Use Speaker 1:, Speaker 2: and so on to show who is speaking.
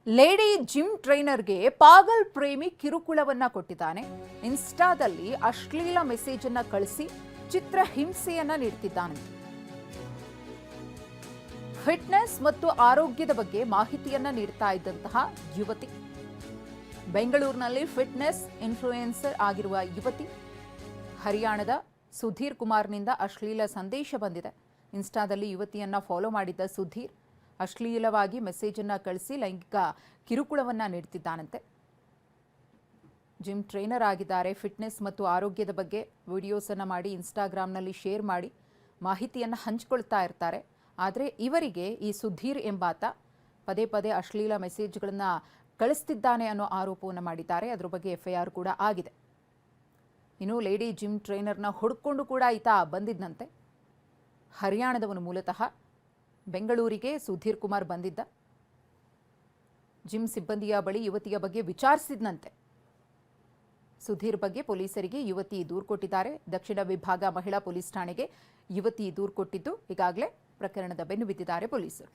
Speaker 1: Lady gym ಟ್ರೈನರ್ಗೆ ಪಾಗಲ್ ಪ್ರೇಮಿ ಕಿರುಕುಳವನ್ನ ಕೊಟ್ಟಿದ್ದಾನೆ. ಇನ್ಸ್ಟಾದಲ್ಲಿ ಅಶ್ಲೀಲ ಮೆಸೇಜ್ ಅನ್ನ ಕಳಿಸಿ ಚಿತ್ರ ಹಿಂಸೆಯನ್ನ ನೀಡುತ್ತಿದ್ದಾನೆ. ಫಿಟ್ನೆಸ್ ಮತ್ತು ಆರೋಗ್ಯದ ಬಗ್ಗೆ ಮಾಹಿತಿಯನ್ನ ನೀಡ್ತಾ ಇದ್ದಂತಹ ಯುವತಿ, ಬೆಂಗಳೂರಿನಲ್ಲಿ ಫಿಟ್ನೆಸ್ ಇನ್ಫ್ಲೂಯೆನ್ಸರ್ ಆಗಿರುವ ಯುವತಿ, ಹರಿಯಾಣದ ಸುಧೀರ್ ಕುಮಾರ್ನಿಂದ ಅಶ್ಲೀಲ ಸಂದೇಶ ಬಂದಿದೆ. ಇನ್ಸ್ಟಾದಲ್ಲಿ ಯುವತಿಯನ್ನ ಫಾಲೋ ಮಾಡಿದ್ದ ಸುಧೀರ್ ಅಶ್ಲೀಲವಾಗಿ ಮೆಸೇಜ್ ಅನ್ನ ಕಳಿಸಿ ಲೈಂಗಿಕ ಕಿರುಕುಳವನ್ನ ನೀಡುತ್ತಿದ್ದಾನಂತೆ. ಜಿಮ್ ಟ್ರೈನರ್ ಆಗಿದ್ದಾರೆ. ಫಿಟ್ನೆಸ್ ಮತ್ತು ಆರೋಗ್ಯದ ಬಗ್ಗೆ ವಿಡಿಯೋಸ್ ಅನ್ನ ಮಾಡಿ ಇನ್ಸ್ಟಾಗ್ರಾಮ್ನಲ್ಲಿ ಶೇರ್ ಮಾಡಿ ಮಾಹಿತಿಯನ್ನು ಹಂಚಿಕೊಳ್ತಾ ಇರ್ತಾರೆ. ಆದರೆ ಇವರಿಗೆ ಈ ಸುಧೀರ್ ಎಂಬಾತ ಪದೇ ಪದೇ ಅಶ್ಲೀಲ ಮೆಸೇಜ್ಗಳನ್ನು ಕಳಿಸ್ತಿದ್ದಾನೆ ಅನ್ನೋ ಆರೋಪವನ್ನು ಮಾಡಿದ್ದಾರೆ. ಅದರ ಬಗ್ಗೆ FIR ಕೂಡ ಆಗಿದೆ. ಇನ್ನು ಲೇಡಿ ಜಿಮ್ ಟ್ರೈನರ್ನ ಹುಡುಕೊಂಡು ಕೂಡ ಈತ ಬಂದಿದ್ದಂತೆ. ಹರಿಯಾಣದವನು, ಮೂಲತಃ ಬೆಂಗಳೂರಿಗೆ ಸುಧೀರ್ ಕುಮಾರ್ ಬಂದಿದ್ದ. ಜಿಮ್ ಸಿಬ್ಬಂದಿಯ ಬಳಿ ಯುವತಿಯ ಬಗ್ಗೆ ವಿಚಾರಿಸಿದ್ನಂತೆ. ಸುಧೀರ್ ಬಗ್ಗೆ ಪೊಲೀಸರಿಗೆ ಯುವತಿ ದೂರು ಕೊಟ್ಟಿದ್ದಾರೆ. ದಕ್ಷಿಣ ವಿಭಾಗ ಮಹಿಳಾ ಪೊಲೀಸ್ ಠಾಣೆಗೆ ಯುವತಿ ದೂರು ಕೊಟ್ಟಿದ್ದು ಈಗಾಗಲೇ ಪ್ರಕರಣದ ಬೆನ್ನು ಬಿದ್ದಿದ್ದಾರೆ ಪೊಲೀಸರು.